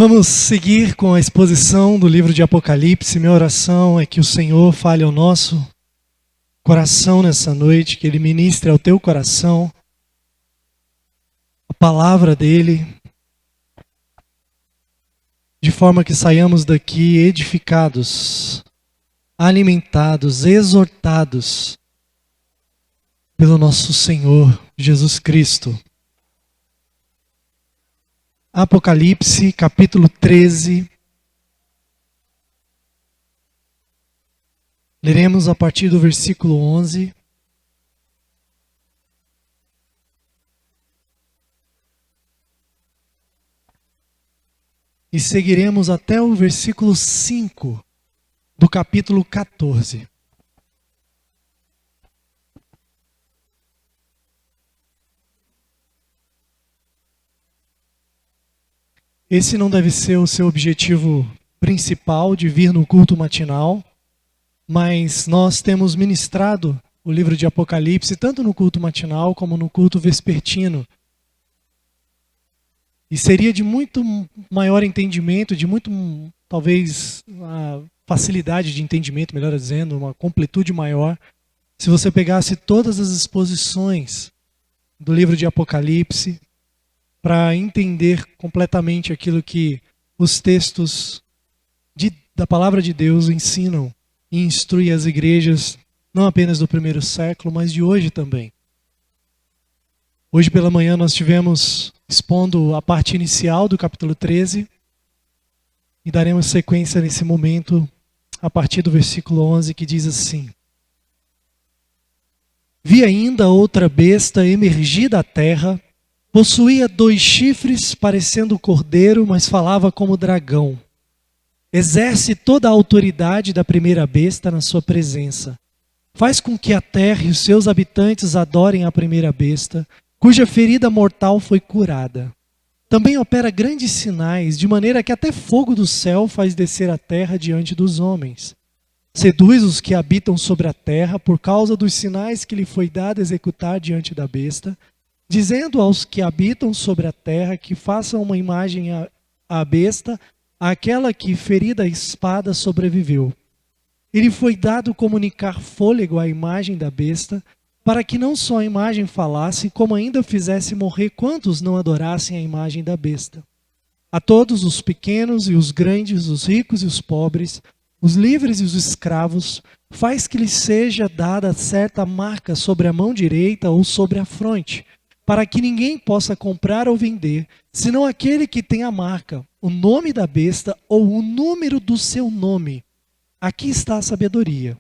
Vamos seguir com a exposição do livro de Apocalipse. Minha oração é que o Senhor fale ao nosso coração nessa noite, que Ele ministre ao teu coração a palavra dEle, de forma que saiamos daqui edificados, alimentados, exortados pelo nosso Senhor Jesus Cristo. Apocalipse, capítulo 13. Leremos a partir do versículo 11. E seguiremos até o versículo 5 do capítulo 14. Esse não deve ser o seu objetivo principal de vir no culto matinal, mas nós temos ministrado o livro de Apocalipse tanto no culto matinal como no culto vespertino. E seria de muito maior entendimento, de muito, talvez, uma facilidade de entendimento, melhor dizendo, uma completude maior, se você pegasse todas as exposições do livro de Apocalipse para entender completamente aquilo que os textos da palavra de Deus ensinam e instruem as igrejas, não apenas do primeiro século, mas de hoje também. Hoje pela manhã nós tivemos expondo a parte inicial do capítulo 13 e daremos sequência nesse momento a partir do versículo 11, que diz assim: Vi ainda outra besta emergir da terra. Possuía 2 chifres, parecendo cordeiro, mas falava como dragão. Exerce toda a autoridade da primeira besta na sua presença. Faz com que a terra e os seus habitantes adorem a primeira besta, cuja ferida mortal foi curada. Também opera grandes sinais, de maneira que até fogo do céu faz descer a terra diante dos homens. Seduz os que habitam sobre a terra por causa dos sinais que lhe foi dado executar diante da besta, dizendo aos que habitam sobre a terra que façam uma imagem à besta, àquela que, ferida a espada, sobreviveu. Ele foi dado comunicar fôlego à imagem da besta, para que não só a imagem falasse, como ainda fizesse morrer quantos não adorassem a imagem da besta. A todos, os pequenos e os grandes, os ricos e os pobres, os livres e os escravos, faz que lhes seja dada certa marca sobre a mão direita ou sobre a fronte, para que ninguém possa comprar ou vender, senão aquele que tem a marca, o nome da besta ou o número do seu nome. Aqui está a sabedoria.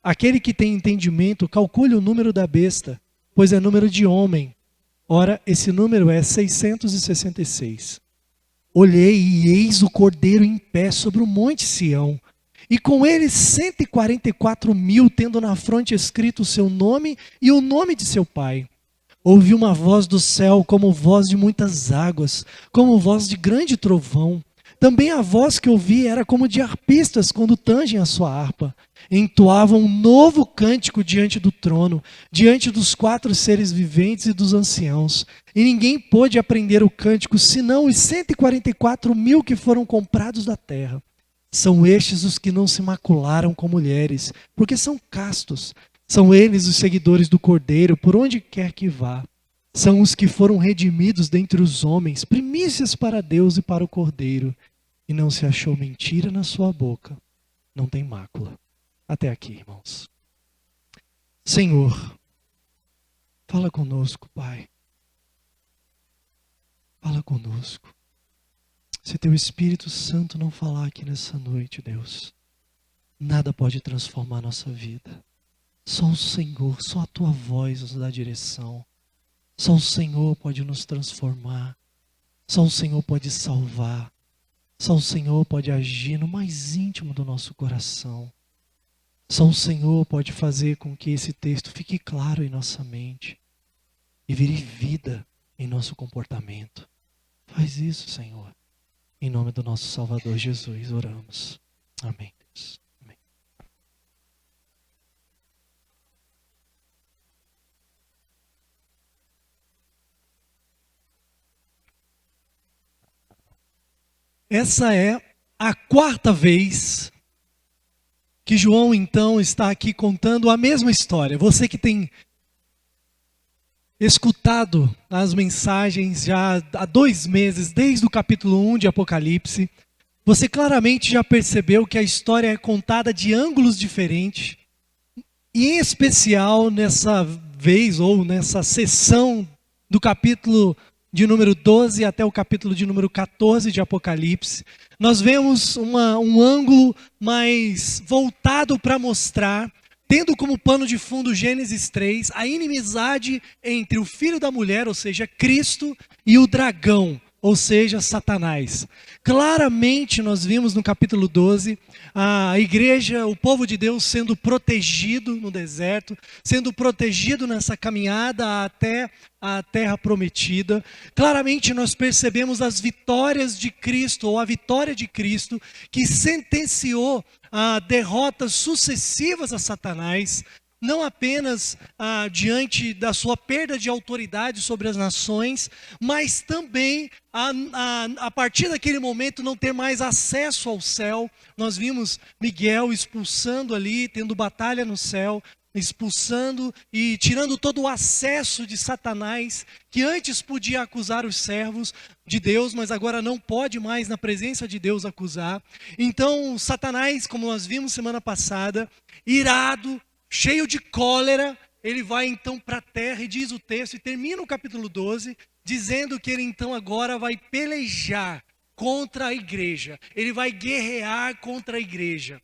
Aquele que tem entendimento, calcule o número da besta, pois é número de homem. Ora, esse número é 666. Olhei e eis o cordeiro em pé sobre o monte Sião, e com ele 144.000, tendo na fronte escrito o seu nome e o nome de seu pai. Ouvi uma voz do céu como voz de muitas águas, como voz de grande trovão. Também a voz que ouvi era como de arpistas quando tangem a sua harpa. Entoavam um novo cântico diante do trono, diante dos 4 seres viventes e dos anciãos. E ninguém pôde aprender o cântico, senão os 144.000 que foram comprados da terra. São estes os que não se macularam com mulheres, porque são castos. São eles os seguidores do Cordeiro, por onde quer que vá. São os que foram redimidos dentre os homens, primícias para Deus e para o Cordeiro. E não se achou mentira na sua boca. Não tem mácula. Até aqui, irmãos. Senhor, fala conosco, Pai. Fala conosco. Se teu Espírito Santo não falar aqui nessa noite, Deus, nada pode transformar a nossa vida. Só o Senhor, só a tua voz nos dá direção. Só o Senhor pode nos transformar. Só o Senhor pode salvar. Só o Senhor pode agir no mais íntimo do nosso coração. Só o Senhor pode fazer com que esse texto fique claro em nossa mente e vire vida em nosso comportamento. Faz isso, Senhor. Em nome do nosso Salvador Jesus, oramos. Amém, Deus. Essa é a quarta vez que João, então, está aqui contando a mesma história. Você que tem escutado as mensagens já há 2 meses, desde o capítulo 1 de Apocalipse, você claramente já percebeu que a história é contada de ângulos diferentes, e em especial nessa vez, ou nessa sessão do capítulo de número 12 até o capítulo de número 14 de Apocalipse, nós vemos um ângulo mais voltado para mostrar, tendo como pano de fundo Gênesis 3, a inimizade entre o filho da mulher, ou seja, Cristo, e o dragão, ou seja, Satanás. Claramente nós vimos no capítulo 12 a igreja, o povo de Deus sendo protegido no deserto, sendo protegido nessa caminhada até a terra prometida. Claramente nós percebemos as vitórias de Cristo, ou a vitória de Cristo, que sentenciou derrotas sucessivas a Satanás, não apenas diante da sua perda de autoridade sobre as nações, mas também a partir daquele momento não ter mais acesso ao céu. Nós vimos Miguel expulsando ali, tendo batalha no céu, expulsando e tirando todo o acesso de Satanás, que antes podia acusar os servos de Deus, mas agora não pode mais na presença de Deus acusar. Então Satanás, como nós vimos semana passada, irado, cheio de cólera, ele vai então para a terra, e diz o texto, e termina o capítulo 12, dizendo que ele então agora vai pelejar contra a igreja, ele vai guerrear contra a igreja.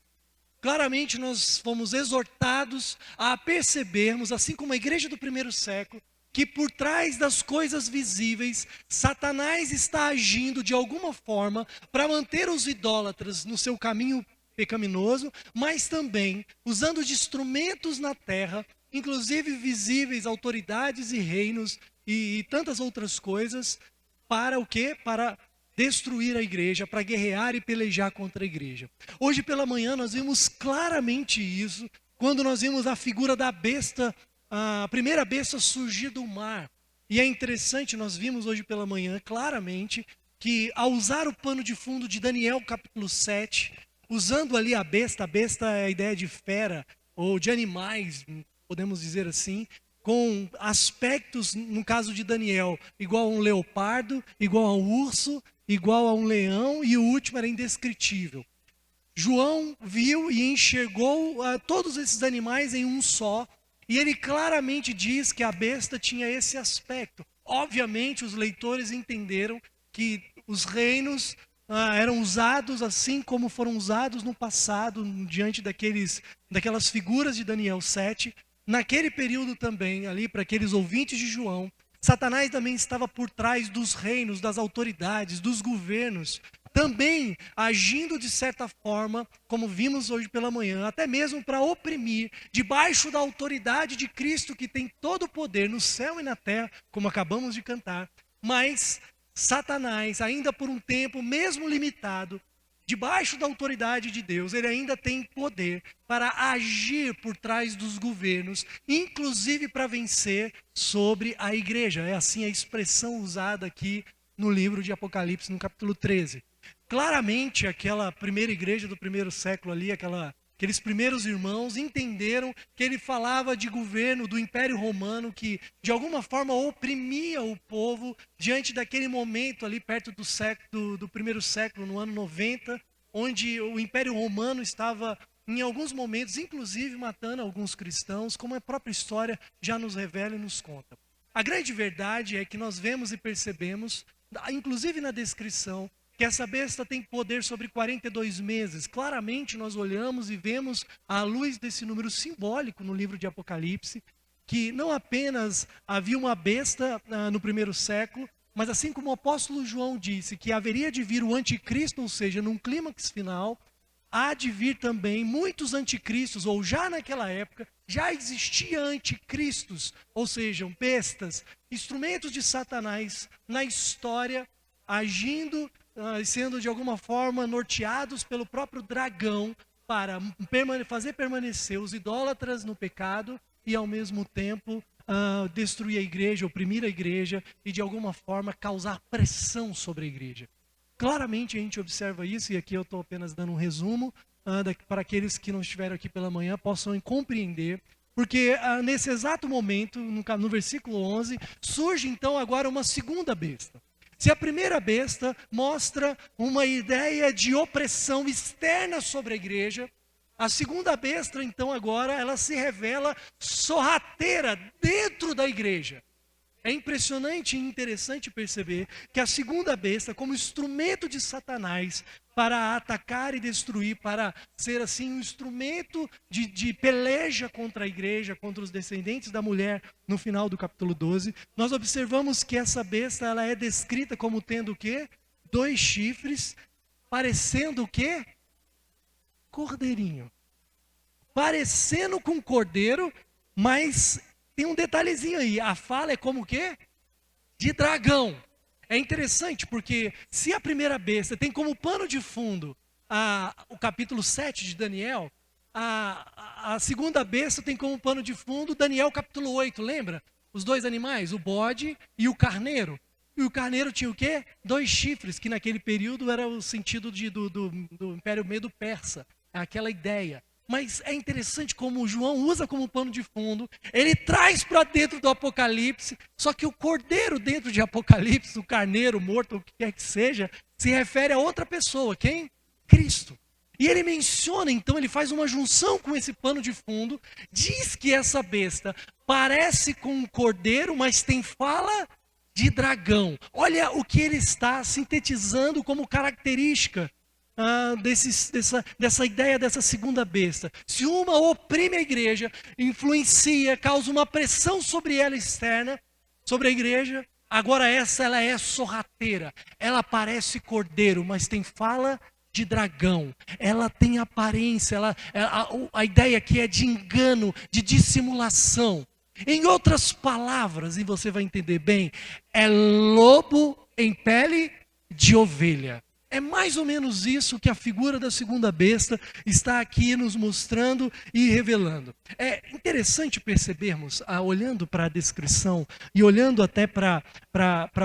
Claramente nós fomos exortados a percebermos, assim como a igreja do primeiro século, que por trás das coisas visíveis, Satanás está agindo de alguma forma para manter os idólatras no seu caminho pecaminoso, mas também usando de instrumentos na terra, inclusive visíveis, autoridades e reinos e tantas outras coisas, para o quê? Para destruir a igreja, para guerrear e pelejar contra a igreja. Hoje pela manhã nós vimos claramente isso, quando nós vimos a figura da besta, a primeira besta surgir do mar. E é interessante, nós vimos hoje pela manhã claramente que ao usar o pano de fundo de Daniel capítulo 7, usando ali a besta é a ideia de fera, ou de animais, podemos dizer assim, com aspectos, no caso de Daniel, igual a um leopardo, igual a um urso, igual a um leão, e o último era indescritível. João viu e enxergou todos esses animais em um só, e ele claramente diz que a besta tinha esse aspecto. Obviamente os leitores entenderam que os reinos eram usados assim como foram usados no passado, diante daquelas figuras de Daniel 7. Naquele período também, ali para aqueles ouvintes de João, Satanás também estava por trás dos reinos, das autoridades, dos governos, também agindo de certa forma, como vimos hoje pela manhã, até mesmo para oprimir, debaixo da autoridade de Cristo, que tem todo o poder no céu e na terra, como acabamos de cantar. Mas Satanás, ainda por um tempo, mesmo limitado, debaixo da autoridade de Deus, ele ainda tem poder para agir por trás dos governos, inclusive para vencer sobre a igreja. É assim a expressão usada aqui no livro de Apocalipse, no capítulo 13. Claramente, aquela primeira igreja do primeiro século ali, aqueles primeiros irmãos entenderam que ele falava de governo do Império Romano, que de alguma forma oprimia o povo diante daquele momento ali perto do primeiro século, no ano 90, onde o Império Romano estava em alguns momentos, inclusive matando alguns cristãos, como a própria história já nos revela e nos conta. A grande verdade é que nós vemos e percebemos, inclusive na descrição, que essa besta tem poder sobre 42 meses. Claramente nós olhamos e vemos, à luz desse número simbólico no livro de Apocalipse, que não apenas havia uma besta no primeiro século, mas assim como o apóstolo João disse que haveria de vir o anticristo, ou seja, num clímax final, há de vir também muitos anticristos, ou já naquela época, já existia anticristos, ou seja, bestas, instrumentos de Satanás na história, agindo, sendo de alguma forma norteados pelo próprio dragão para fazer permanecer os idólatras no pecado e ao mesmo tempo destruir a igreja, oprimir a igreja e de alguma forma causar pressão sobre a igreja. Claramente a gente observa isso, e aqui eu estou apenas dando um resumo, para aqueles que não estiveram aqui pela manhã possam compreender. Porque nesse exato momento, no versículo 11, surge então agora uma segunda besta. Se a primeira besta mostra uma ideia de opressão externa sobre a igreja, a segunda besta então agora ela se revela sorrateira dentro da igreja. É impressionante e interessante perceber que a segunda besta, como instrumento de Satanás para atacar e destruir, para ser assim um instrumento de peleja contra a igreja, contra os descendentes da mulher, no final do capítulo 12, nós observamos que essa besta ela é descrita como tendo o quê? 2 chifres, parecendo o quê? Cordeirinho. Parecendo com cordeiro, mas tem um detalhezinho aí, a fala é como o quê? De dragão. É interessante porque se a primeira besta tem como pano de fundo o capítulo 7 de Daniel, a segunda besta tem como pano de fundo Daniel capítulo 8, lembra? Os 2 animais, o bode e o carneiro. E o carneiro tinha o quê? 2 chifres, que naquele período era o sentido do Império Medo-Persa, aquela ideia. Mas é interessante como João usa como pano de fundo, ele traz para dentro do Apocalipse, só que o cordeiro dentro de Apocalipse, o carneiro morto, o que quer que seja, se refere a outra pessoa, quem? Cristo. E ele menciona, então, ele faz uma junção com esse pano de fundo, diz que essa besta parece com um cordeiro, mas tem fala de dragão. Olha o que ele está sintetizando como característica dessa ideia dessa segunda besta. Se uma oprime a igreja, influencia, causa uma pressão sobre ela externa, sobre a igreja, agora ela é sorrateira, ela parece cordeiro, mas tem fala de dragão, ela tem aparência, a ideia aqui é de engano, de dissimulação. Em outras palavras, e você vai entender bem, é lobo em pele de ovelha. É mais ou menos isso que a figura da segunda besta está aqui nos mostrando e revelando. É interessante percebermos, olhando para a descrição e olhando até para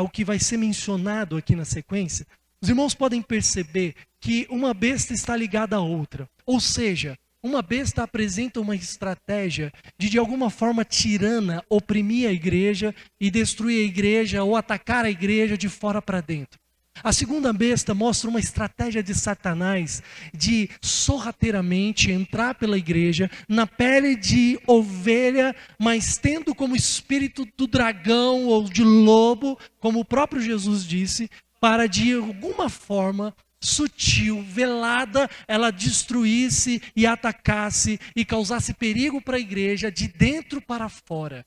o que vai ser mencionado aqui na sequência, os irmãos podem perceber que uma besta está ligada à outra. Ou seja, uma besta apresenta uma estratégia de alguma forma tirana, oprimir a igreja e destruir a igreja ou atacar a igreja de fora para dentro. A segunda besta mostra uma estratégia de Satanás de sorrateiramente entrar pela igreja na pele de ovelha, mas tendo como espírito do dragão ou de lobo, como o próprio Jesus disse, para de alguma forma sutil, velada, ela destruísse e atacasse e causasse perigo para a igreja de dentro para fora.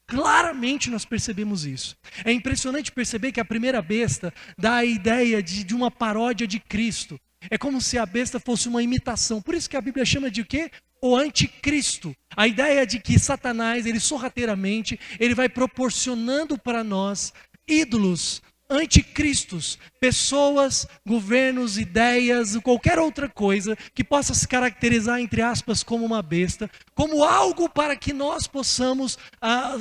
Claramente nós percebemos isso. É impressionante perceber que a primeira besta dá a ideia de uma paródia de Cristo. É como se a besta fosse uma imitação. Por isso que a Bíblia chama de o quê? O anticristo. A ideia de que Satanás, ele sorrateiramente, ele vai proporcionando para nós ídolos, anticristos, pessoas, governos, ideias, qualquer outra coisa que possa se caracterizar, entre aspas, como uma besta, como algo para que nós possamos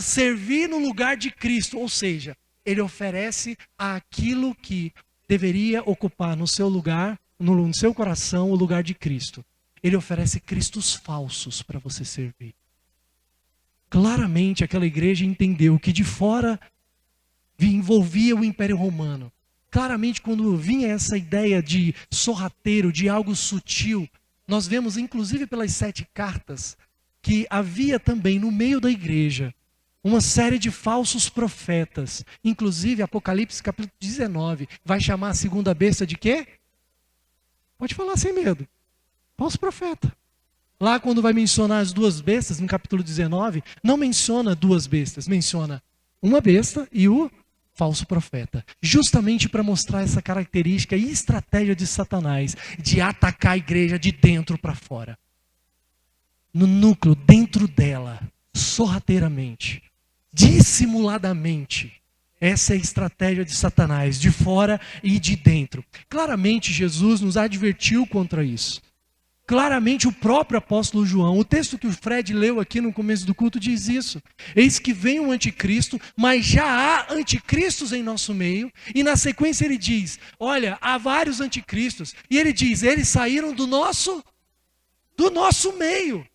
servir no lugar de Cristo. Ou seja, ele oferece aquilo que deveria ocupar no seu lugar, no seu coração, o lugar de Cristo. Ele oferece cristos falsos para você servir. Claramente aquela igreja entendeu que de fora envolvia o Império Romano. Claramente, quando vinha essa ideia de sorrateiro, de algo sutil, nós vemos, inclusive pelas 7 cartas, que havia também no meio da igreja uma série de falsos profetas. Inclusive, Apocalipse capítulo 19 vai chamar a segunda besta de quê? Pode falar sem medo. Falso profeta. Lá, quando vai mencionar as 2 bestas, no capítulo 19, não menciona 2 bestas, menciona uma besta e o falso profeta, justamente para mostrar essa característica e estratégia de Satanás de atacar a igreja de dentro para fora. No núcleo, dentro dela, sorrateiramente, dissimuladamente. Essa é a estratégia de Satanás, de fora e de dentro. Claramente Jesus nos advertiu contra isso. Claramente o próprio apóstolo João, o texto que o Fred leu aqui no começo do culto diz isso. Eis que vem o anticristo, mas já há anticristos em nosso meio. E na sequência ele diz, olha, há vários anticristos. E ele diz, eles saíram do nosso meio.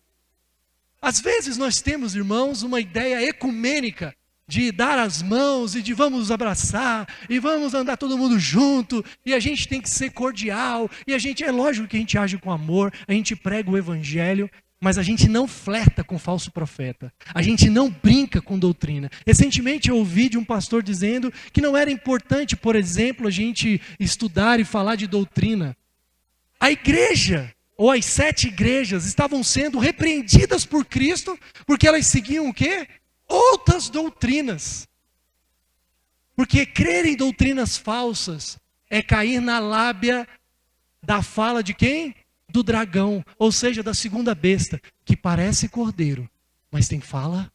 Às vezes nós temos, irmãos, uma ideia ecumênica de dar as mãos e de vamos nos abraçar e vamos andar todo mundo junto e a gente tem que ser cordial e é lógico que a gente age com amor, a gente prega o evangelho, mas a gente não flerta com falso profeta, a gente não brinca com doutrina. Recentemente eu ouvi de um pastor dizendo que não era importante, por exemplo, a gente estudar e falar de doutrina. A igreja, ou as 7 igrejas, estavam sendo repreendidas por Cristo porque elas seguiam o quê? Outras doutrinas. Porque crer em doutrinas falsas é cair na lábia da fala de quem? Do dragão, ou seja, da segunda besta, que parece cordeiro, mas tem fala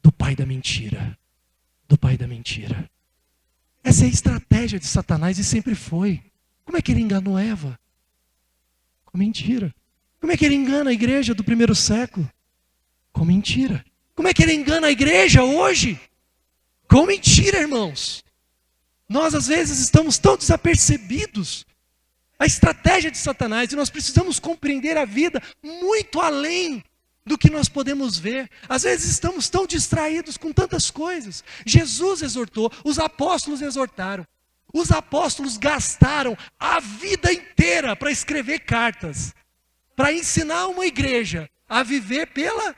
do pai da mentira. Do pai da mentira. Essa é a estratégia de Satanás e sempre foi. Como é que ele enganou Eva? Com mentira. Como é que ele engana a igreja do primeiro século? Com mentira. Como é que ele engana a igreja hoje? Com mentira, irmãos. Nós às vezes estamos tão desapercebidos. A estratégia de Satanás, e nós precisamos compreender a vida muito além do que nós podemos ver. Às vezes estamos tão distraídos com tantas coisas. Jesus exortou, os apóstolos exortaram. Os apóstolos gastaram a vida inteira para escrever cartas, para ensinar uma igreja a viver pela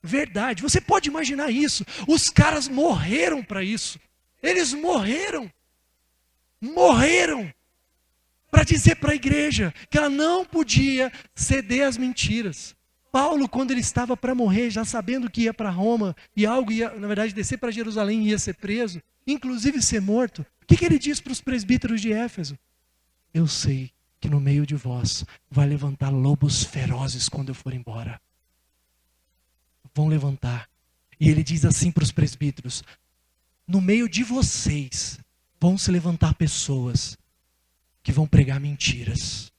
verdade. Você pode imaginar isso? Os caras morreram para isso. Eles morreram para dizer para a igreja que ela não podia ceder às mentiras. Paulo, quando ele estava para morrer, já sabendo que ia para Roma e algo ia, na verdade, descer para Jerusalém e ia ser preso, inclusive ser morto, o que ele diz para os presbíteros de Éfeso? Eu sei que no meio de vós vai levantar lobos ferozes quando eu for embora. Vão levantar. E ele diz assim para os presbíteros: no meio de vocês vão se levantar pessoas que vão pregar mentiras.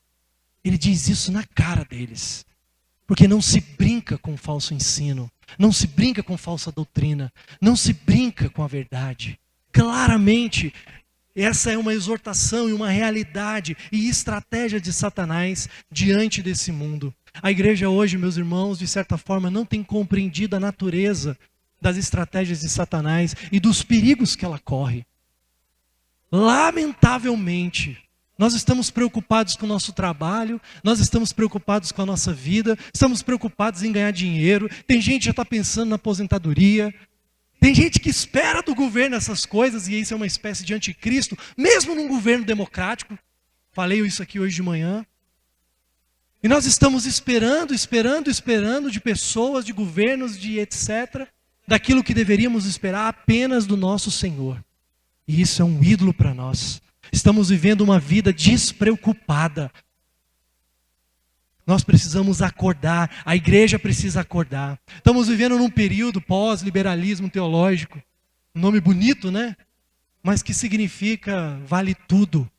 Ele diz isso na cara deles. Porque não se brinca com falso ensino, não se brinca com falsa doutrina, não se brinca com a verdade. Claramente, essa é uma exortação e uma realidade e estratégia de Satanás diante desse mundo. A igreja hoje, meus irmãos, de certa forma, não tem compreendido a natureza das estratégias de Satanás e dos perigos que ela corre. Lamentavelmente, nós estamos preocupados com o nosso trabalho, nós estamos preocupados com a nossa vida, estamos preocupados em ganhar dinheiro, tem gente que já está pensando na aposentadoria, tem gente que espera do governo essas coisas, e isso é uma espécie de anticristo, mesmo num governo democrático. Falei isso aqui hoje de manhã. E nós estamos esperando de pessoas, de governos, de etc., daquilo que deveríamos esperar apenas do nosso Senhor. E isso é um ídolo para nós. Estamos vivendo uma vida despreocupada. Nós precisamos acordar, a igreja precisa acordar. Estamos vivendo num período pós-liberalismo teológico. Um nome bonito, né? Mas que significa vale tudo.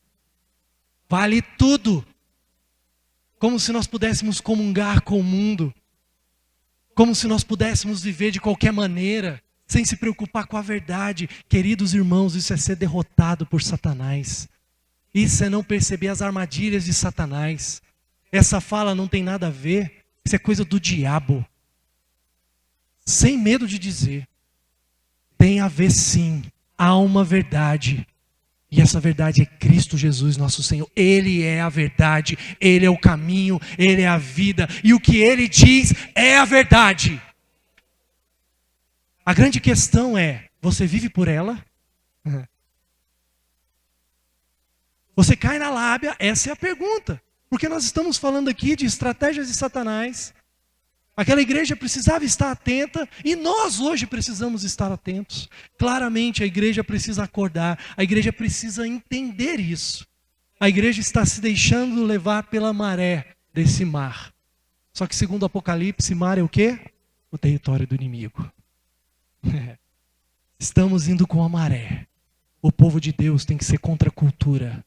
Vale tudo. Como se nós pudéssemos comungar com o mundo. Como se nós pudéssemos viver de qualquer maneira, sem se preocupar com a verdade. Queridos irmãos, isso é ser derrotado por Satanás. Isso é não perceber as armadilhas de Satanás. Essa fala não tem nada a ver, isso é coisa do diabo. Sem medo de dizer. Tem a ver sim, há uma verdade. E essa verdade é Cristo Jesus, nosso Senhor. Ele é a verdade, Ele é o caminho, Ele é a vida. E o que Ele diz é a verdade. A grande questão é, você vive por ela? Você cai na lábia? Essa é a pergunta. Porque nós estamos falando aqui de estratégias de Satanás. Aquela igreja precisava estar atenta e nós hoje precisamos estar atentos. Claramente a igreja precisa acordar, a igreja precisa entender isso. A igreja está se deixando levar pela maré desse mar. Só que segundo o Apocalipse, mar é o quê? O território do inimigo. Estamos indo com a maré. O povo de Deus tem que ser contra a cultura.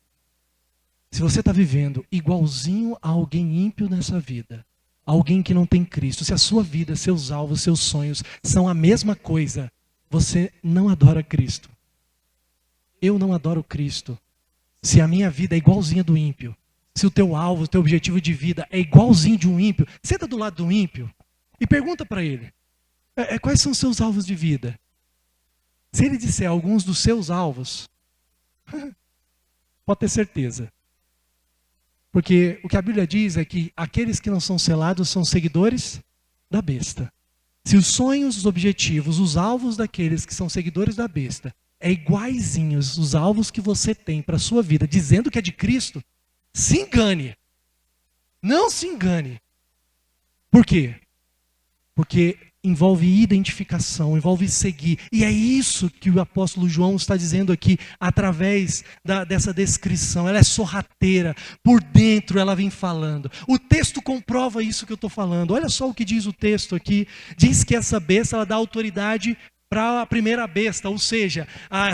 Se você está vivendo igualzinho a alguém ímpio nessa vida, alguém que não tem Cristo, se a sua vida, seus alvos, seus sonhos são a mesma coisa, você não adora Cristo. Eu não adoro Cristo. Se a minha vida é igualzinha do ímpio, se o teu alvo, o teu objetivo de vida é igualzinho de um ímpio, senta do lado do ímpio e pergunta para ele, quais são os seus alvos de vida? Se ele disser alguns dos seus alvos, pode ter certeza. Porque o que a Bíblia diz é que aqueles que não são selados são seguidores da besta. Se os sonhos, os objetivos, os alvos daqueles que são seguidores da besta é iguaizinhos os alvos que você tem para a sua vida, dizendo que é de Cristo, se engane. Não se engane. Por quê? Porque envolve identificação, envolve seguir. E é isso que o apóstolo João está dizendo aqui, através dessa descrição. Ela é sorrateira, por dentro ela vem falando. O texto comprova isso que eu estou falando. Olha só o que diz o texto aqui. Diz que essa besta, ela dá autoridade para a primeira besta, ou seja,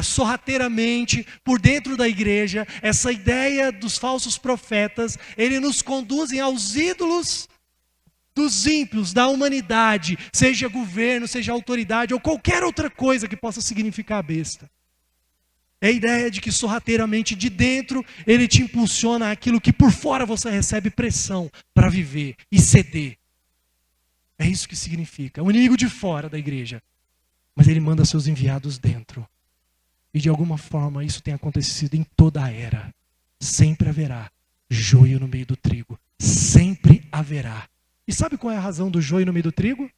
sorrateiramente, por dentro da igreja, essa ideia dos falsos profetas, eles nos conduzem aos ídolos dos ímpios, da humanidade, seja governo, seja autoridade, ou qualquer outra coisa que possa significar a besta. É a ideia de que sorrateiramente de dentro, ele te impulsiona aquilo que por fora você recebe pressão para viver e ceder. É isso que significa. O inimigo de fora da igreja. Mas ele manda seus enviados dentro. E de alguma forma isso tem acontecido em toda a era. Sempre haverá joio no meio do trigo. Sempre haverá. E sabe qual é a razão do joio no meio do trigo?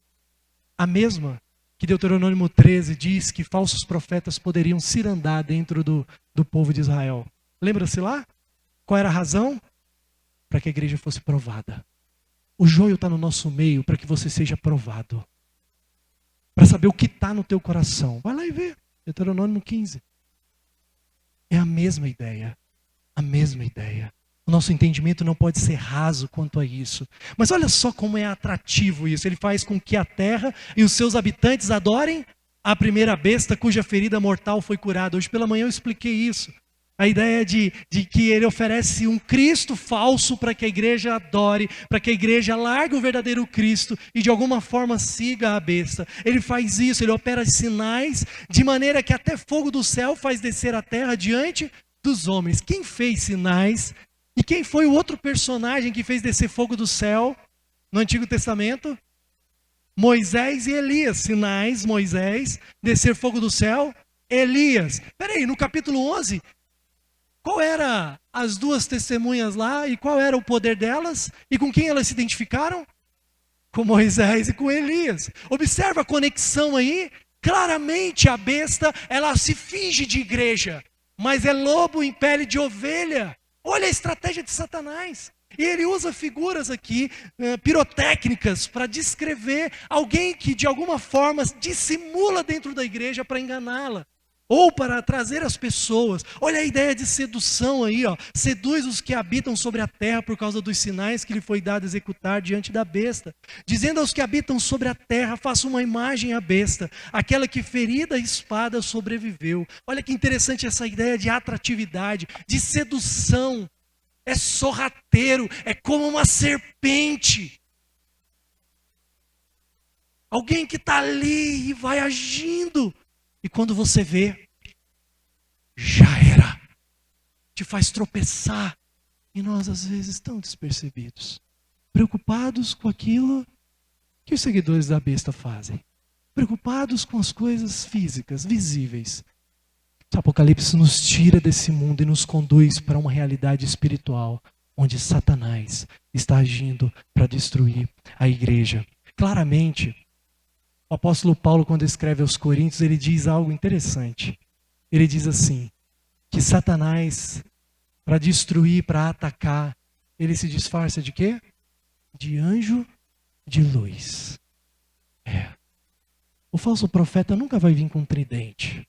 A mesma que Deuteronômio 13 diz que falsos profetas poderiam cirandar dentro do povo de Israel. Lembra-se lá? Qual era a razão? Para que a igreja fosse provada. O joio está no nosso meio para que você seja provado. Para saber o que está no teu coração. Vai lá e vê. Deuteronômio 15. É a mesma ideia. A mesma ideia. O nosso entendimento não pode ser raso quanto a isso. Mas olha só como é atrativo isso. Ele faz com que a terra e os seus habitantes adorem a primeira besta cuja ferida mortal foi curada. Hoje pela manhã eu expliquei isso. A ideia de que ele oferece um Cristo falso para que a igreja adore, para que a igreja largue o verdadeiro Cristo e de alguma forma siga a besta. Ele faz isso, ele opera sinais de maneira que até fogo do céu faz descer a terra diante dos homens. Quem fez sinais? E quem foi o outro personagem que fez descer fogo do céu no Antigo Testamento? Moisés e Elias. Sinais, Moisés, descer fogo do céu, Elias. Peraí, no capítulo 11, qual era as duas testemunhas lá e qual era o poder delas? E com quem elas se identificaram? Com Moisés e com Elias. Observa a conexão aí. Claramente a besta, ela se finge de igreja, mas é lobo em pele de ovelha. Olha a estratégia de Satanás. E ele usa figuras aqui, pirotécnicas, para descrever alguém que de alguma forma dissimula dentro da igreja para enganá-la. Ou para trazer as pessoas. Olha a ideia de sedução aí, ó. Seduz os que habitam sobre a terra por causa dos sinais que lhe foi dado executar diante da besta. Dizendo aos que habitam sobre a terra, faça uma imagem à besta, aquela que ferida a espada sobreviveu. Olha que interessante essa ideia de atratividade, de sedução. É sorrateiro, é como uma serpente. Alguém que está ali e vai agindo. E quando você vê, já era. Te faz tropeçar. E nós às vezes tão despercebidos. Preocupados com aquilo que os seguidores da besta fazem. Preocupados com as coisas físicas, visíveis. O Apocalipse nos tira desse mundo e nos conduz para uma realidade espiritual. Onde Satanás está agindo para destruir a igreja. Claramente, o apóstolo Paulo, quando escreve aos Coríntios, ele diz algo interessante. Ele diz assim, que Satanás, para destruir, para atacar, ele se disfarça de quê? De anjo de luz. O falso profeta nunca vai vir com um tridente.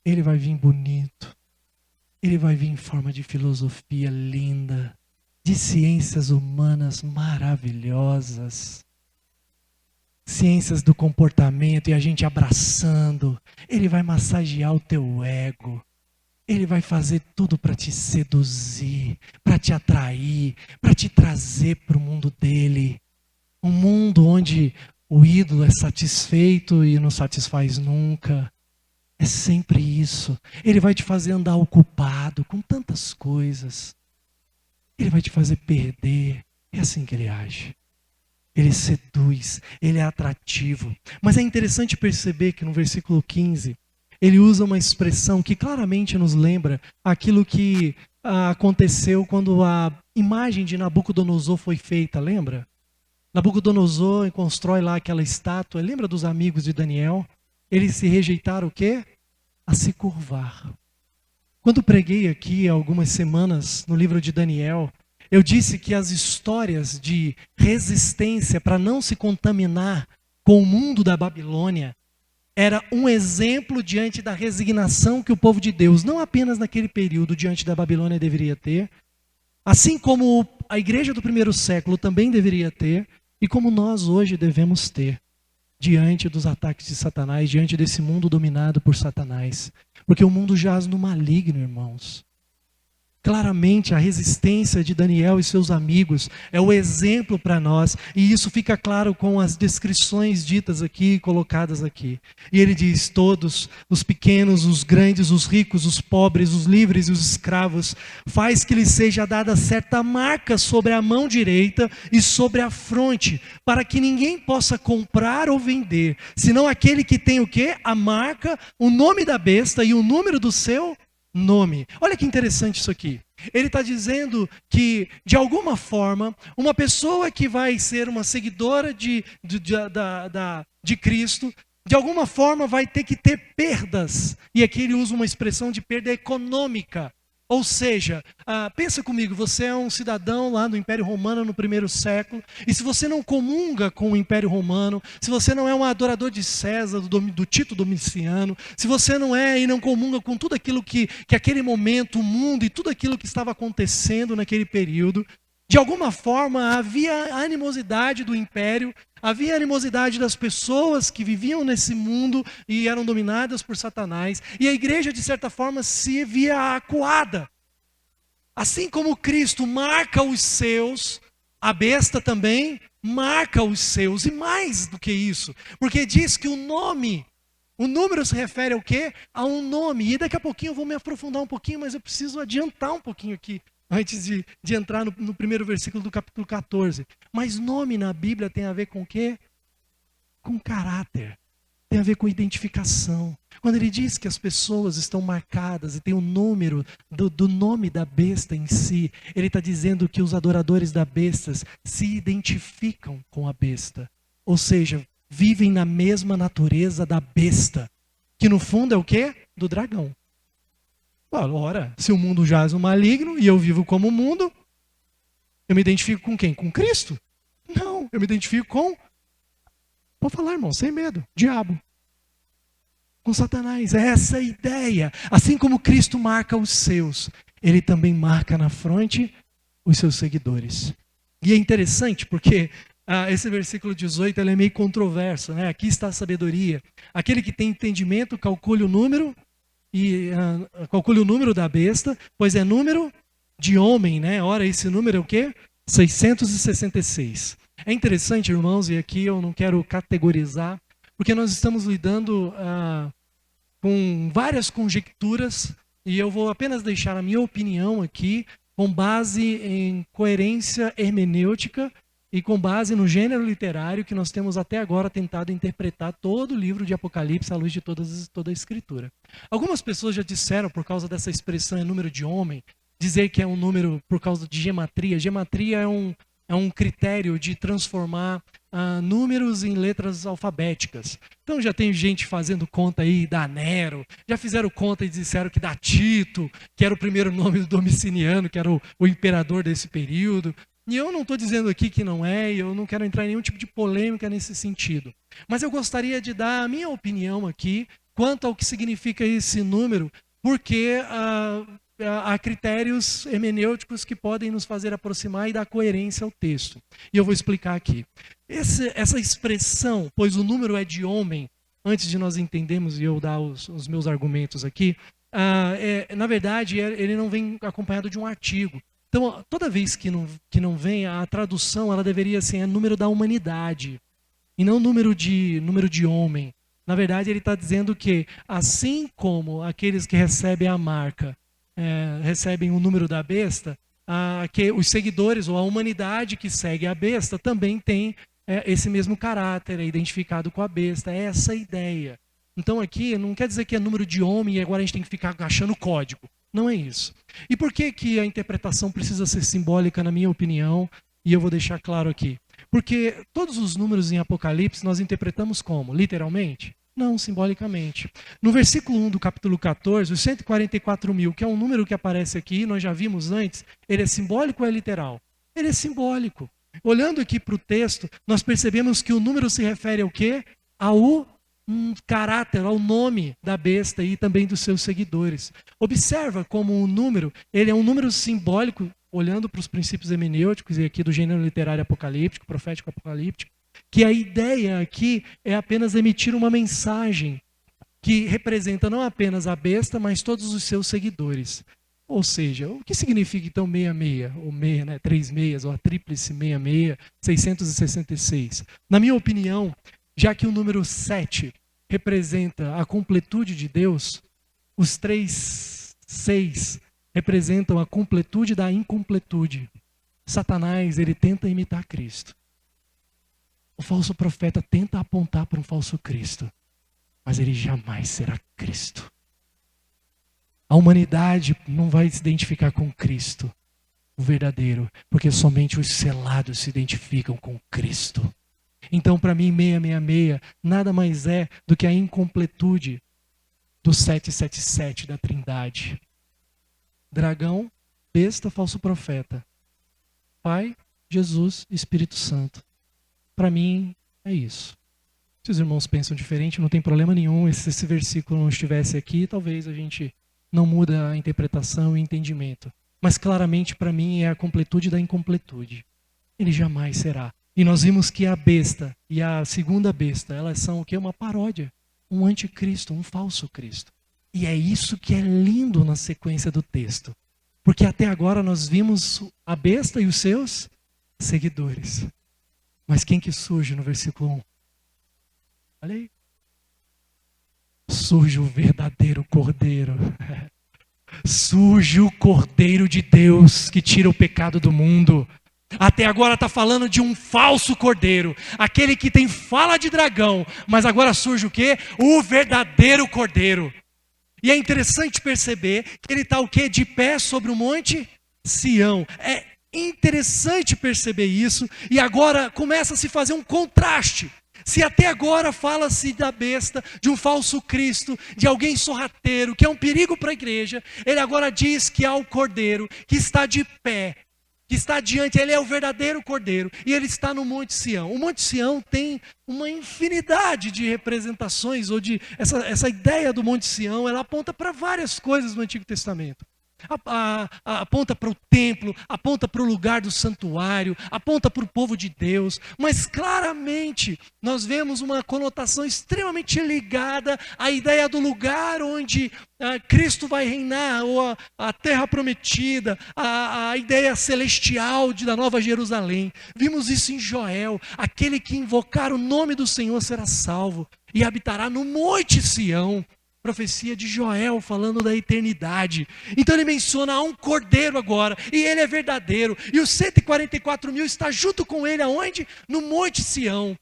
Ele vai vir bonito. Ele vai vir em forma de filosofia linda. De ciências humanas maravilhosas, ciências do comportamento e a gente abraçando, ele vai massagear o teu ego, Ele vai fazer tudo para te seduzir, para te atrair, para te trazer para o mundo dele. Um mundo onde o ídolo é satisfeito e não satisfaz nunca. É sempre isso. Ele vai te fazer andar ocupado com tantas coisas. Ele vai te fazer perder. É assim que ele age. Ele seduz, ele é atrativo. Mas é interessante perceber que no versículo 15, ele usa uma expressão que claramente nos lembra aquilo que aconteceu quando a imagem de Nabucodonosor foi feita, lembra? Nabucodonosor constrói lá aquela estátua, lembra dos amigos de Daniel? Eles se rejeitaram o quê? A se curvar. Quando preguei aqui há algumas semanas no livro de Daniel, eu disse que as histórias de resistência para não se contaminar com o mundo da Babilônia era um exemplo diante da resignação que o povo de Deus, não apenas naquele período diante da Babilônia, deveria ter, assim como a igreja do primeiro século também deveria ter, e como nós hoje devemos ter, diante dos ataques de Satanás, diante desse mundo dominado por Satanás. Porque o mundo jaz no maligno, irmãos. Claramente a resistência de Daniel e seus amigos é o exemplo para nós, e isso fica claro com as descrições ditas aqui, colocadas aqui. E ele diz: todos, os pequenos, os grandes, os ricos, os pobres, os livres e os escravos, faz que lhes seja dada certa marca sobre a mão direita e sobre a fronte, para que ninguém possa comprar ou vender, senão aquele que tem o quê? A marca, o nome da besta e o número do seu nome. Olha que interessante isso aqui. Ele está dizendo que, de alguma forma, uma pessoa que vai ser uma seguidora de Cristo, de alguma forma vai ter que ter perdas. E aqui ele usa uma expressão de perda econômica. Ou seja, pensa comigo, você é um cidadão lá no Império Romano no primeiro século, e se você não comunga com o Império Romano, se você não é um adorador de César, do Tito Domiciano, se você não é e não comunga com tudo aquilo que aquele momento, o mundo e tudo aquilo que estava acontecendo naquele período, de alguma forma havia animosidade do Império, havia animosidade das pessoas que viviam nesse mundo e eram dominadas por Satanás. E a igreja, de certa forma, se via acuada. Assim como Cristo marca os seus, a besta também marca os seus. E mais do que isso, porque diz que o número se refere ao quê? A um nome. E daqui a pouquinho eu vou me aprofundar um pouquinho, mas eu preciso adiantar um pouquinho aqui, antes de entrar no primeiro versículo do capítulo 14. Mas nome na Bíblia tem a ver com o quê? Com caráter. Tem a ver com identificação. Quando ele diz que as pessoas estão marcadas e tem o número do nome da besta em si, ele está dizendo que os adoradores da besta se identificam com a besta. Ou seja, vivem na mesma natureza da besta, que no fundo é o quê? Do dragão. Ora, se o mundo jaz no maligno e eu vivo como o mundo, eu me identifico com quem? Com Cristo? Não, eu me identifico com... Pode falar, irmão, sem medo. Diabo. Com Satanás. É essa a ideia. Assim como Cristo marca os seus, ele também marca na fronte os seus seguidores. E é interessante porque esse versículo 18 ele é meio controverso, né? Aqui está a sabedoria. Aquele que tem entendimento, calcule o número... E calcule o número da besta, pois é número de homem, né? Ora, esse número é o quê? 666. É interessante, irmãos, e aqui eu não quero categorizar, porque nós estamos lidando com várias conjecturas, e eu vou apenas deixar a minha opinião aqui, com base em coerência hermenêutica, e com base no gênero literário que nós temos até agora tentado interpretar todo o livro de Apocalipse à luz de toda a Escritura. Algumas pessoas já disseram, por causa dessa expressão é número de homem, dizer que é um número por causa de gematria. Gematria é um critério de transformar números em letras alfabéticas. Então já tem gente fazendo conta aí da Nero, já fizeram conta e disseram que da Tito, que era o primeiro nome do Domiciano, que era o imperador desse período. E eu não estou dizendo aqui que não é, e eu não quero entrar em nenhum tipo de polêmica nesse sentido. Mas eu gostaria de dar a minha opinião aqui quanto ao que significa esse número, porque há critérios hermenêuticos que podem nos fazer aproximar e dar coerência ao texto. E eu vou explicar aqui. Essa expressão, pois o número é de homem, antes de nós entendermos e eu dar os meus argumentos aqui, na verdade, ele não vem acompanhado de um artigo. Então, toda vez que não vem, a tradução ela deveria ser número da humanidade, e não número de homem. Na verdade, ele está dizendo que, assim como aqueles que recebem a marca recebem o número da besta, que os seguidores ou a humanidade que segue a besta também tem esse mesmo caráter, é identificado com a besta. É essa a ideia. Então aqui não quer dizer que é número de homem e agora a gente tem que ficar achando código. Não é isso. E por que a interpretação precisa ser simbólica, na minha opinião? E eu vou deixar claro aqui. Porque todos os números em Apocalipse nós interpretamos como? Literalmente? Não, simbolicamente. No versículo 1 do capítulo 14, os 144 mil, que é um número que aparece aqui, nós já vimos antes, ele é simbólico ou é literal? Ele é simbólico. Olhando aqui para o texto, nós percebemos que o número se refere ao quê? Ao caráter, ao nome da besta e também dos seus seguidores. Observa como o número, ele é um número simbólico, olhando para os princípios hermenêuticos e aqui do gênero literário apocalíptico, profético apocalíptico, que a ideia aqui é apenas emitir uma mensagem que representa não apenas a besta, mas todos os seus seguidores. Ou seja, o que significa então 66, ou 6, né, 3 meias, ou a tríplice 66, 666? Na minha opinião, já que o número 7 representa a completude de Deus, os 6 representam a completude da incompletude. Satanás, ele tenta imitar Cristo. O falso profeta tenta apontar para um falso Cristo, mas ele jamais será Cristo. A humanidade não vai se identificar com Cristo, o verdadeiro, porque somente os selados se identificam com Cristo. Então, para mim, 666 nada mais é do que a incompletude do 777 da Trindade. Dragão, besta, falso profeta. Pai, Jesus, Espírito Santo. Para mim, é isso. Se os irmãos pensam diferente, não tem problema nenhum. Se esse versículo não estivesse aqui, talvez a gente não muda a interpretação e o entendimento. Mas claramente, para mim, é a completude da incompletude. Ele jamais será. E nós vimos que a besta e a segunda besta, elas são o quê? Uma paródia, um anticristo, um falso Cristo. E é isso que é lindo na sequência do texto. Porque até agora nós vimos a besta e os seus seguidores. Mas quem que surge no versículo 1? Olha aí. Surge o verdadeiro Cordeiro. Surge o Cordeiro de Deus que tira o pecado do mundo. Até agora está falando de um falso cordeiro, aquele que tem fala de dragão, mas agora surge o quê? O verdadeiro cordeiro. E é interessante perceber que ele está o quê? De pé sobre o monte Sião. É interessante perceber isso, e agora começa a se fazer um contraste. Se até agora fala-se da besta, de um falso Cristo, de alguém sorrateiro, que é um perigo para a igreja, ele agora diz que há o cordeiro que está de pé, que está diante, ele é o verdadeiro Cordeiro, e ele está no Monte Sião. O Monte Sião tem uma infinidade de representações, ou de essa ideia do Monte Sião, ela aponta para várias coisas no Antigo Testamento. Aponta para o templo, aponta para o lugar do santuário, aponta para o povo de Deus, mas claramente nós vemos uma conotação extremamente ligada à ideia do lugar onde Cristo vai reinar, ou a terra prometida, a ideia celestial da Nova Jerusalém. Vimos isso em Joel: aquele que invocar o nome do Senhor será salvo e habitará no Monte Sião. Profecia de Joel falando da eternidade. Então ele menciona um cordeiro agora, e ele é verdadeiro, e os 144 mil está junto com ele aonde? No Monte Sião,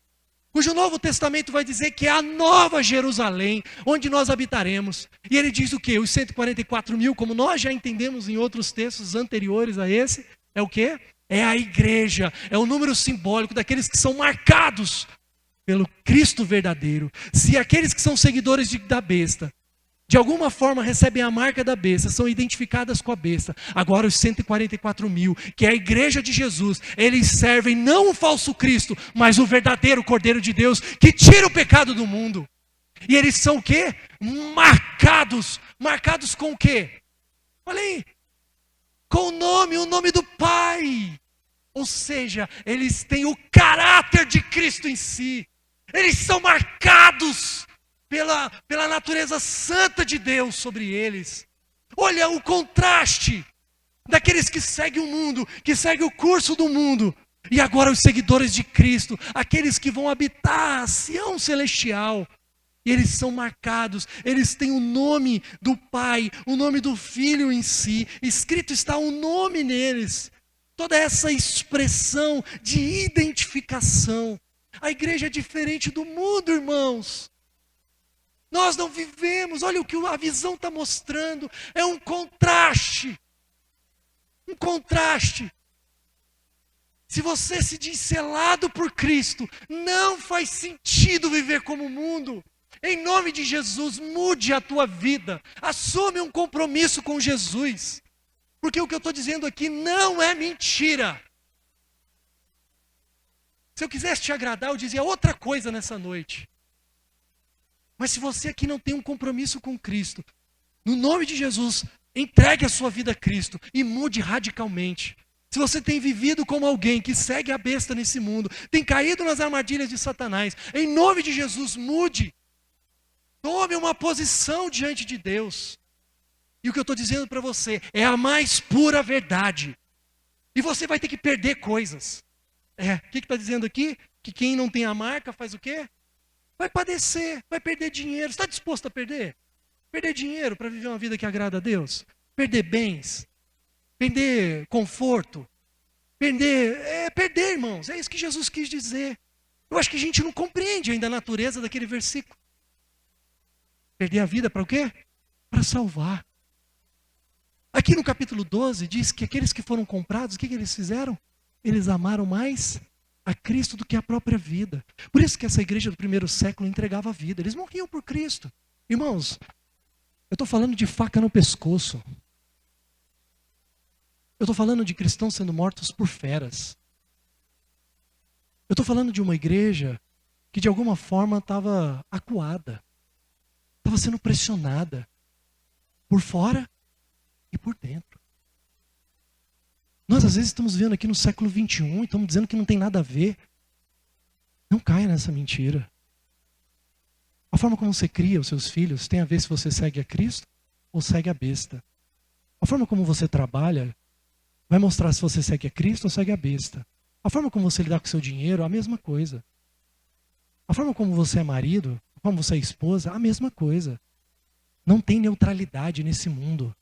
cujo Novo Testamento vai dizer que é a Nova Jerusalém, onde nós habitaremos. E ele diz o quê? Os 144 mil, como nós já entendemos em outros textos anteriores a esse, é o quê? É a igreja, é o número simbólico daqueles que são marcados pelo Cristo verdadeiro. Se aqueles que são seguidores da besta, de alguma forma recebem a marca da besta, são identificadas com a besta, agora os 144 mil, que é a igreja de Jesus, eles servem não o falso Cristo, mas o verdadeiro Cordeiro de Deus, que tira o pecado do mundo. E eles são o quê? Marcados. Marcados com o quê? Olha aí. Com o nome do Pai. Ou seja, eles têm o caráter de Cristo em si. Eles são marcados pela natureza santa de Deus sobre eles. Olha o contraste daqueles que seguem o mundo, que seguem o curso do mundo, e agora os seguidores de Cristo, aqueles que vão habitar a Sião celestial. E eles são marcados, eles têm o nome do Pai, o nome do Filho em si, escrito está o nome neles. Toda essa expressão de identificação. A igreja é diferente do mundo, irmãos. Nós não vivemos, olha o que a visão está mostrando, é um contraste. Um contraste. Se você se diz selado por Cristo, não faz sentido viver como o mundo. Em nome de Jesus, mude a tua vida. Assume um compromisso com Jesus. Porque o que eu estou dizendo aqui não é mentira. Se eu quisesse te agradar, eu dizia outra coisa nessa noite. Mas se você aqui não tem um compromisso com Cristo, no nome de Jesus, entregue a sua vida a Cristo e mude radicalmente. Se você tem vivido como alguém que segue a besta nesse mundo, tem caído nas armadilhas de Satanás, em nome de Jesus, mude. Tome uma posição diante de Deus. E o que eu estou dizendo para você é a mais pura verdade. E você vai ter que perder coisas. O que está dizendo aqui? Que quem não tem a marca faz o quê? Vai padecer, vai perder dinheiro. Está disposto a perder? Perder dinheiro para viver uma vida que agrada a Deus? Perder bens? Perder conforto? Perder, irmãos. É isso que Jesus quis dizer. Eu acho que a gente não compreende ainda a natureza daquele versículo. Perder a vida para o quê? Para salvar. Aqui no capítulo 12 diz que aqueles que foram comprados, o que eles fizeram? Eles amaram mais a Cristo do que a própria vida. Por isso que essa igreja do primeiro século entregava a vida. Eles morriam por Cristo. Irmãos, eu estou falando de faca no pescoço. Eu estou falando de cristãos sendo mortos por feras. Eu estou falando de uma igreja que de alguma forma estava acuada. Estava sendo pressionada. Por fora e por dentro. Nós às vezes estamos vendo aqui no século 21 e estamos dizendo que não tem nada a ver. Não caia nessa mentira. A forma como você cria os seus filhos tem a ver se você segue a Cristo ou segue a besta. A forma como você trabalha vai mostrar se você segue a Cristo ou segue a besta. A forma como você lidar com o seu dinheiro, a mesma coisa. A forma como você é marido, como você é esposa, a mesma coisa. Não tem neutralidade nesse mundo.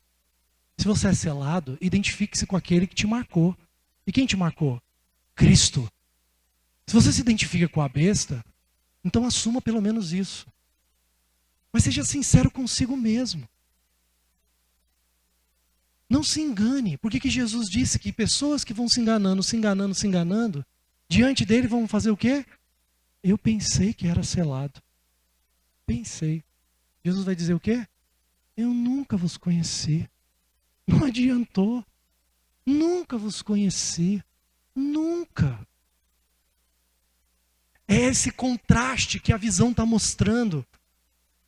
Se você é selado, identifique-se com aquele que te marcou. E quem te marcou? Cristo. Se você se identifica com a besta, então assuma pelo menos isso. Mas seja sincero consigo mesmo. Não se engane. Por que Jesus disse que pessoas que vão se enganando, diante dele vão fazer o quê? Eu pensei que era selado. Pensei. Jesus vai dizer o quê? Eu nunca vos conheci. Não adiantou. Nunca vos conheci. Nunca. É esse contraste que a visão está mostrando.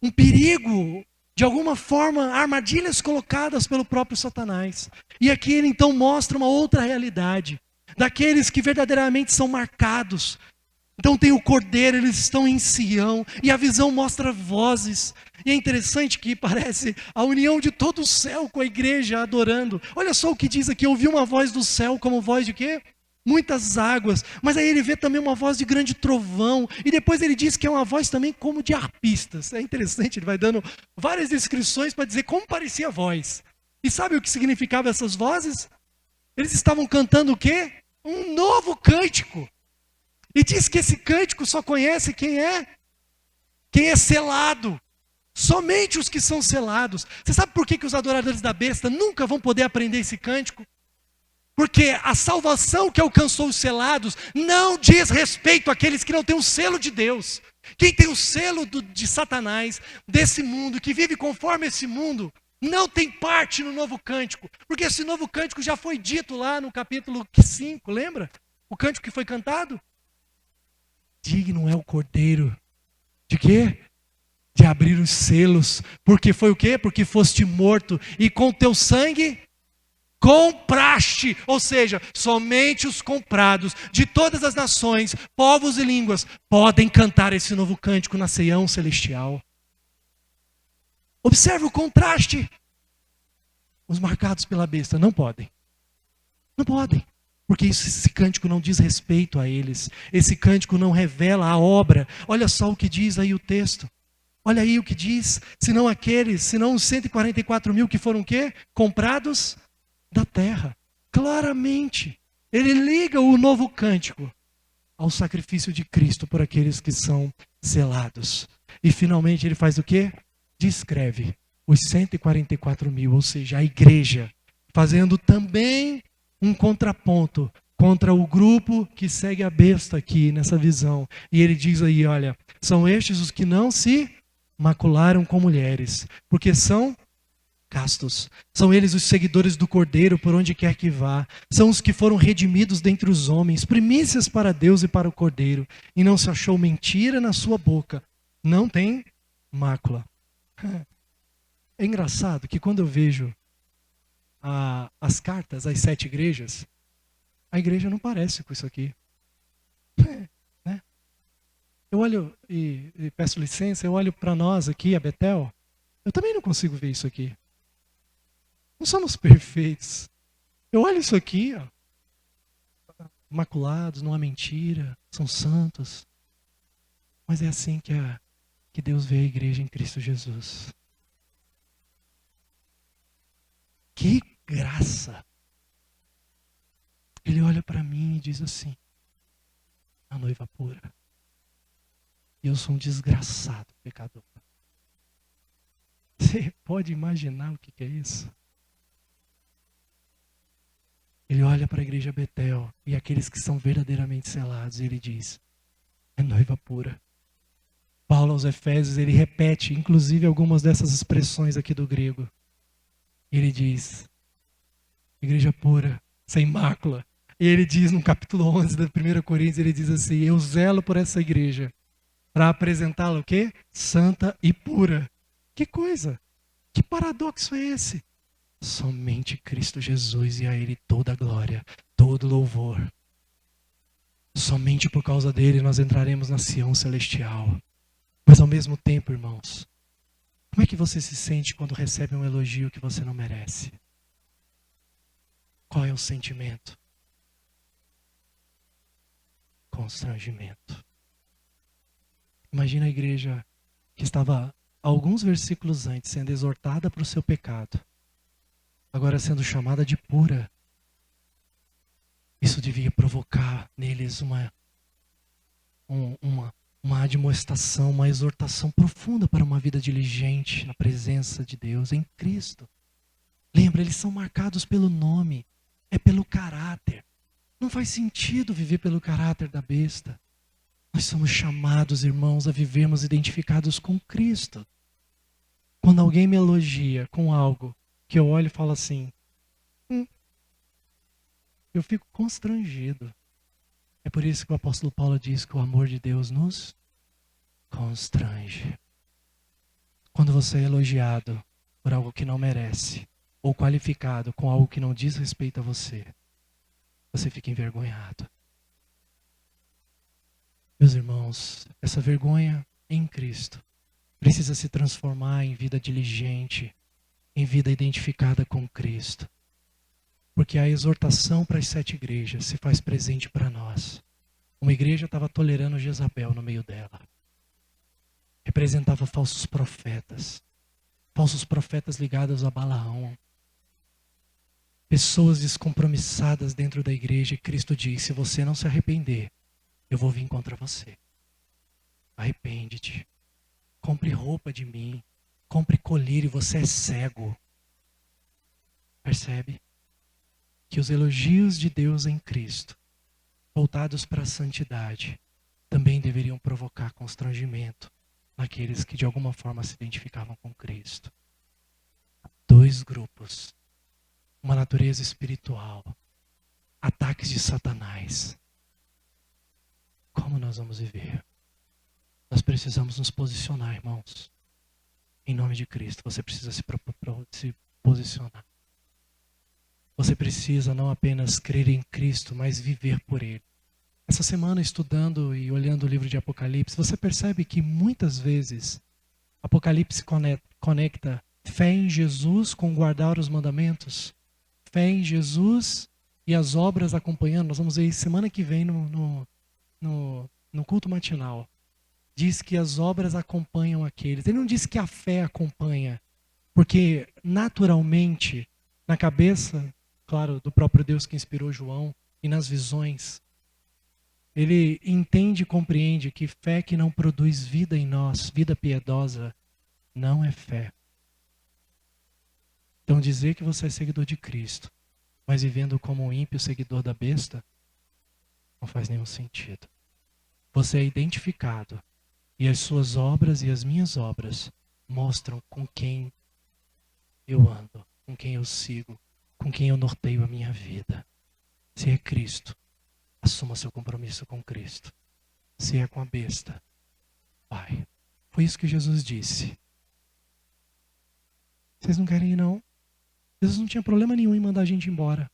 Um perigo, de alguma forma, armadilhas colocadas pelo próprio Satanás. E aqui ele então mostra uma outra realidade. Daqueles que verdadeiramente são marcados. Então tem o Cordeiro, eles estão em Sião. E a visão mostra vozes. E é interessante que parece a união de todo o céu com a igreja adorando. Olha só o que diz aqui, ouvi uma voz do céu como voz de quê? Muitas águas. Mas aí ele vê também uma voz de grande trovão. E depois ele diz que é uma voz também como de harpistas. É interessante, ele vai dando várias descrições para dizer como parecia a voz. E sabe o que significava essas vozes? Eles estavam cantando o quê? Um novo cântico. E diz que esse cântico só conhece quem é selado. Somente os que são selados. Você sabe por que os adoradores da besta nunca vão poder aprender esse cântico? Porque a salvação que alcançou os selados não diz respeito àqueles que não têm o selo de Deus. Quem tem o selo de Satanás, desse mundo, que vive conforme esse mundo, não tem parte no novo cântico. Porque esse novo cântico já foi dito lá no capítulo 5, lembra? O cântico que foi cantado? Digno é o Cordeiro. De quê? De abrir os selos. Porque foi o quê? Porque foste morto. E com teu sangue compraste. Ou seja, somente os comprados de todas as nações, povos e línguas podem cantar esse novo cântico na Sião celestial. Observe o contraste. Os marcados pela besta não podem. Não podem. Porque esse cântico não diz respeito a eles. Esse cântico não revela a obra. Olha só o que diz aí o texto. Olha aí o que diz. Senão os 144 mil que foram o quê? Comprados da terra. Claramente. Ele liga o novo cântico ao sacrifício de Cristo por aqueles que são selados. E finalmente ele faz o quê? Descreve os 144 mil, ou seja, a igreja, fazendo também um contraponto contra o grupo que segue a besta aqui nessa visão. E ele diz aí, olha, são estes os que não se macularam com mulheres, porque são castos. São eles os seguidores do Cordeiro por onde quer que vá. São os que foram redimidos dentre os homens, primícias para Deus e para o Cordeiro. E não se achou mentira na sua boca. Não tem mácula. É engraçado que quando eu vejo as cartas às 7 igrejas, a igreja não parece com isso aqui. Né? Eu olho e peço licença, eu olho para nós aqui, a Betel, eu também não consigo ver isso aqui. Não somos perfeitos. Eu olho isso aqui, ó, imaculados, não há mentira, são santos. Mas é assim que Deus vê a igreja em Cristo Jesus. Que graça! Ele olha para mim e diz assim, a noiva pura. E eu sou um desgraçado pecador. Você pode imaginar o que é isso? Ele olha para a igreja Betel e aqueles que são verdadeiramente selados, e ele diz, é noiva pura. Paulo aos Efésios, ele repete, inclusive, algumas dessas expressões aqui do grego. Ele diz, igreja pura, sem mácula. E ele diz no capítulo 11 da 1 Coríntios, ele diz assim, eu zelo por essa igreja, para apresentá-la o quê? Santa e pura. Que coisa! Que paradoxo é esse? Somente Cristo Jesus e a Ele toda a glória, todo louvor. Somente por causa dele nós entraremos na Sião celestial. Mas ao mesmo tempo, irmãos, como é que você se sente quando recebe um elogio que você não merece? Qual é o sentimento? Constrangimento. Imagina a igreja que estava alguns versículos antes sendo exortada para o seu pecado, agora sendo chamada de pura. Isso devia provocar neles uma admoestação, uma exortação profunda para uma vida diligente na presença de Deus em Cristo. Lembra, eles são marcados pelo nome, é pelo caráter. Não faz sentido viver pelo caráter da besta. Nós somos chamados, irmãos, a vivermos identificados com Cristo. Quando alguém me elogia com algo que eu olho e falo assim, eu fico constrangido. É por isso que o apóstolo Paulo diz que o amor de Deus nos constrange. Quando você é elogiado por algo que não merece, ou qualificado com algo que não diz respeito a você, você fica envergonhado. Meus irmãos, essa vergonha em Cristo precisa se transformar em vida diligente, em vida identificada com Cristo. Porque a exortação para as 7 igrejas se faz presente para nós. Uma igreja estava tolerando Jezabel no meio dela. Representava falsos profetas ligados a Balaão. Pessoas descompromissadas dentro da igreja, e Cristo diz, se você não se arrepender, eu vou vir contra você. Arrepende-te. Compre roupa de mim. Compre colírio, você é cego. Percebe? Que os elogios de Deus em Cristo, voltados para a santidade, também deveriam provocar constrangimento naqueles que de alguma forma se identificavam com Cristo. 2 grupos. Uma natureza espiritual. Ataques de Satanás. Como nós vamos viver? Nós precisamos nos posicionar, irmãos. Em nome de Cristo, você precisa se posicionar. Você precisa não apenas crer em Cristo, mas viver por Ele. Essa semana, estudando e olhando o livro de Apocalipse, você percebe que muitas vezes Apocalipse conecta fé em Jesus com guardar os mandamentos. Fé em Jesus e as obras acompanhando. Nós vamos ver isso semana que vem no culto matinal. Diz que as obras acompanham aqueles. Ele não diz que a fé acompanha, porque naturalmente, na cabeça, claro, do próprio Deus que inspirou João e nas visões, ele entende e compreende que fé que não produz vida em nós, vida piedosa, não é fé. Então dizer que você é seguidor de Cristo, mas vivendo como um ímpio seguidor da besta, não faz nenhum sentido. Você é identificado e as suas obras e as minhas obras mostram com quem eu ando, com quem eu sigo, com quem eu norteio a minha vida. Se é Cristo, assuma seu compromisso com Cristo. Se é com a besta, vai. Foi isso que Jesus disse. Vocês não querem ir, não? Jesus não tinha problema nenhum em mandar a gente embora.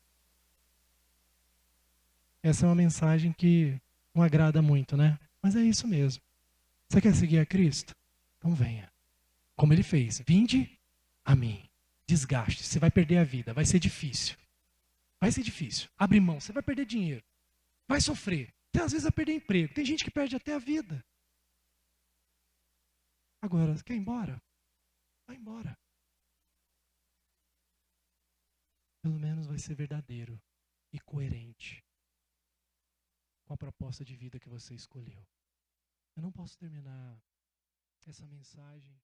Essa é uma mensagem que não agrada muito, né? Mas é isso mesmo. Você quer seguir a Cristo? Então venha. Como ele fez. Vinde a mim. Desgaste. Você vai perder a vida. Vai ser difícil. Vai ser difícil. Abre mão. Você vai perder dinheiro. Vai sofrer. Até às vezes vai perder emprego. Tem gente que perde até a vida. Agora, quer ir embora? Vai embora. Pelo menos vai ser verdadeiro e coerente com a proposta de vida que você escolheu. Eu não posso terminar essa mensagem